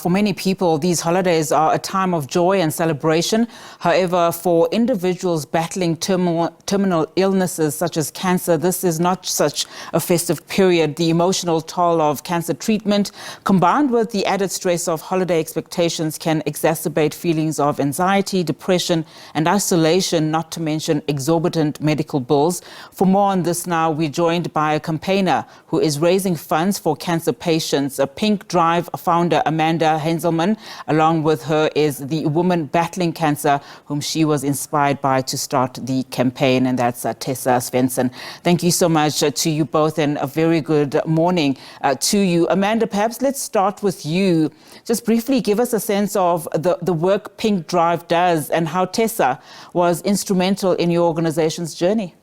for many people, these holidays are a time of joy and celebration. However, for individuals battling terminal illnesses such as cancer, this is not such a festive period. The emotional toll of cancer treatment, combined with the added stress of holiday expectations, can exacerbate feelings of anxiety, depression, and isolation, not to mention exorbitant medical bills. For more on this now, we're joined by a campaigner who is raising funds for cancer patients. A PinkDrive founder, Amanda Heinzelmann. Along with her is the woman battling cancer, whom she was inspired by to start the campaign, and that's Tessa Svendsen. Thank you so much to you both, and a very good morning to you. Amanda, perhaps let's start with you. Just briefly give us a sense of the work PinkDrive does and how Tessa was instrumental in your organization's journey.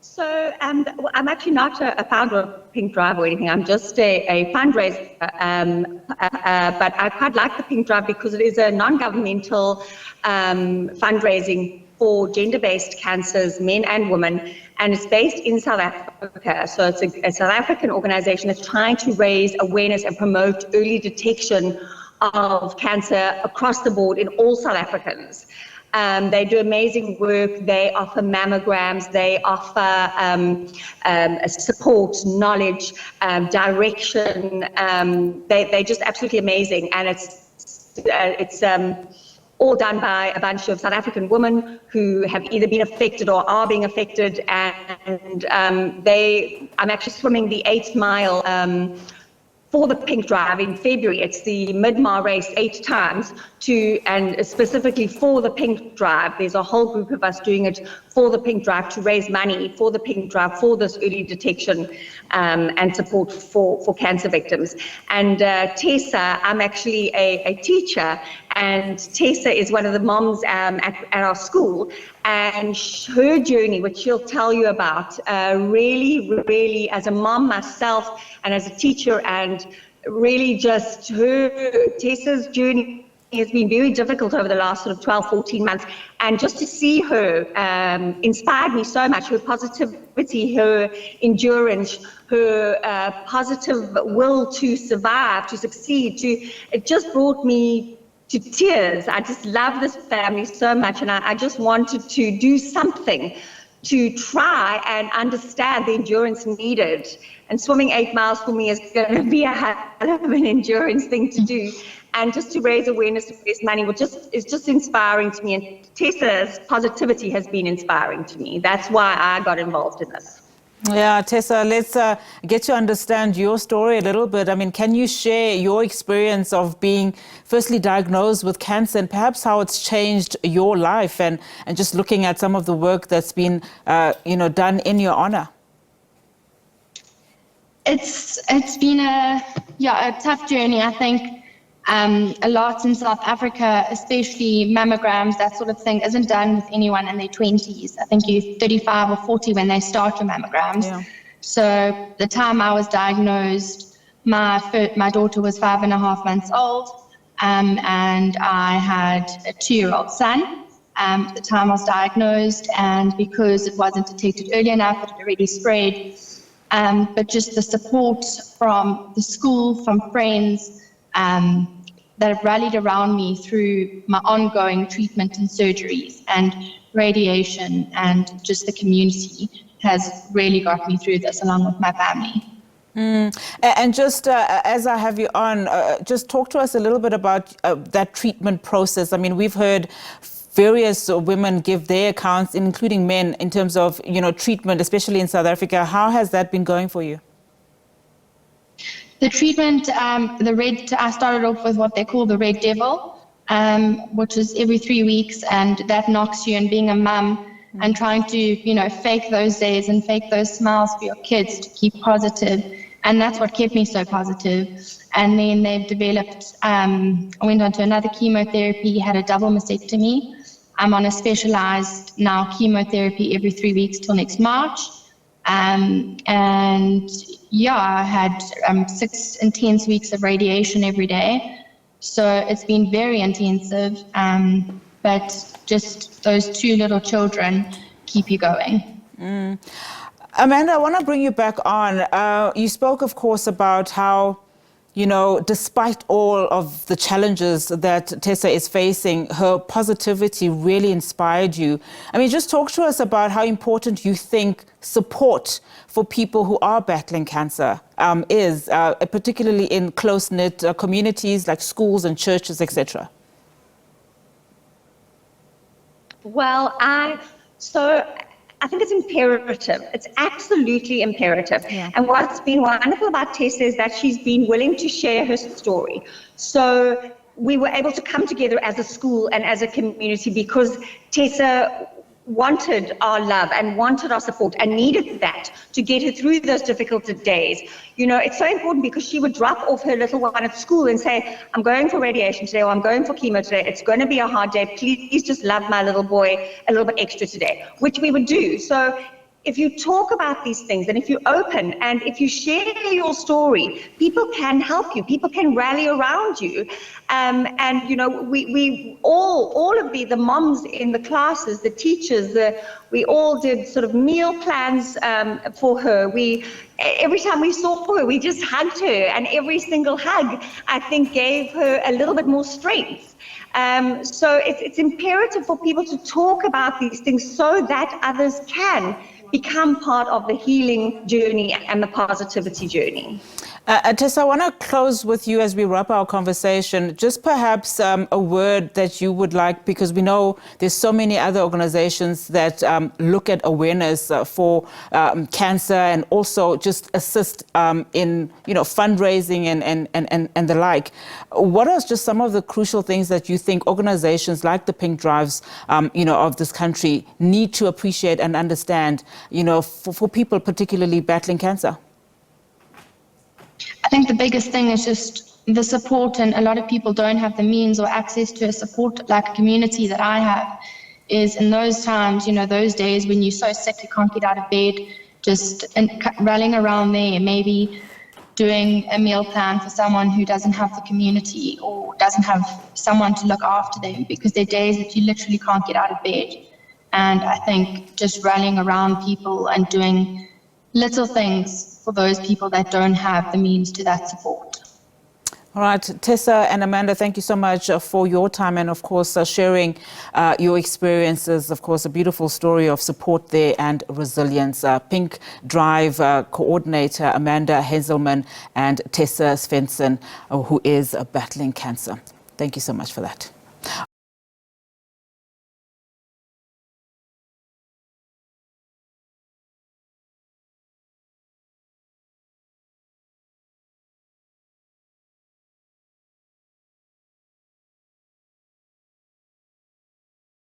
So I'm actually not a founder of PinkDrive or anything. I'm just a fundraiser, but I quite like the PinkDrive because it is a non-governmental fundraising for gender-based cancers, men and women, and it's based in South Africa. So it's a South African organization that's trying to raise awareness and promote early detection of cancer across the board in all South Africans. They do amazing work. They offer mammograms. They offer support, knowledge, direction. They're just absolutely amazing, and it's all done by a bunch of South African women who have either been affected or are being affected. And I'm actually swimming the 8 mile. For the PinkDrive in February. It's the mid-mile race 8 times and specifically for the PinkDrive. There's a whole group of us doing it for the PinkDrive to raise money for the PinkDrive for this early detection and support for cancer victims. And Tessa, I'm actually a teacher, and Tessa is one of the moms at our school, and her journey, which she'll tell you about, really as a mom myself and as a teacher, and really just Tessa's journey has been very difficult over the last sort of 12, 14 months. And just to see her inspired me so much, her positivity, her endurance, her positive will to survive, to succeed, it just brought me to tears. I just love this family so much, and I just wanted to do something to try and understand the endurance needed. And swimming 8 miles for me is going to be a hell of an endurance thing to do. And just to raise awareness, to raise money, is just inspiring to me. And Tessa's positivity has been inspiring to me. That's why I got involved in this. Yeah, Tessa, let's get to understand your story a little bit. I mean, can you share your experience of being firstly diagnosed with cancer and perhaps how it's changed your life, and just looking at some of the work that's been, done in your honor? It's been a tough journey, I think. A lot in South Africa, especially mammograms, that sort of thing, isn't done with anyone in their 20s. I think you're 35 or 40 when they start your mammograms. Yeah. So the time I was diagnosed, my daughter was 5.5 months old, and I had a 2-year-old son at the time I was diagnosed, and because it wasn't detected early enough, it had already spread. But just the support from the school, from friends, that have rallied around me through my ongoing treatment and surgeries and radiation, and just the community has really got me through this, along with my family. And just as I have you on, just talk to us a little bit about that treatment process. I mean, we've heard various women give their accounts, including men, in terms of, treatment, especially in South Africa. How has that been going for you? The treatment, I started off with what they call the Red Devil, which is every 3 weeks, and that knocks you in being a mum and trying to, fake those days and fake those smiles for your kids to keep positive. And that's what kept me so positive. And then they've developed, I went on to another chemotherapy, had a double mastectomy. I'm on a specialized now chemotherapy every 3 weeks till next March. I had 6 intense weeks of radiation every day. So it's been very intensive, but just those 2 little children keep you going. Amanda, I want to bring you back on. You spoke, of course, about how you know, despite all of the challenges that Tessa is facing, her positivity really inspired you. I mean, just talk to us about how important you think support for people who are battling cancer is, particularly in close-knit communities like schools and churches, etc. Well, I think it's imperative. It's absolutely imperative. Yeah. And what's been wonderful about Tessa is that she's been willing to share her story. So we were able to come together as a school and as a community because Tessa wanted our love and wanted our support and needed that to get her through those difficult days. You know, it's so important because she would drop off her little one at school and say, I'm going for radiation today, or I'm going for chemo today. It's going to be a hard day. Please just love my little boy a little bit extra today, which we would do. So if you talk about these things and if you open and if you share your story, people can help you, people can rally around you. And you know, we all of the moms in the classes, the teachers, we all did sort of meal plans for her. Every time we saw her, we just hugged her, and every single hug, I think, gave her a little bit more strength. So it's imperative for people to talk about these things so that others can become part of the healing journey and the positivity journey. Tessa, I want to close with you as we wrap our conversation. Just perhaps a word that you would like, because we know there's so many other organizations that look at awareness for cancer and also just assist in, you know, fundraising and the like. What are just some of the crucial things that you think organizations like the PinkDrives, you know, of this country need to appreciate and understand, you know, for people particularly battling cancer? I think the biggest thing is just the support, and a lot of people don't have the means or access to a support like a community that I have, is in those times, you know, those days when you're so sick you can't get out of bed, just rallying around there, maybe doing a meal plan for someone who doesn't have the community or doesn't have someone to look after them, because there are days that you literally can't get out of bed. And I think just rallying around people and doing little things for those people that don't have the means to that support. All right, Tessa and Amanda, thank you so much for your time and, of course, sharing your experiences. Of course, a beautiful story of support there and resilience. PinkDrive coordinator Amanda Heinzelmann and Tessa Svendsen, who is battling cancer. Thank you so much for that.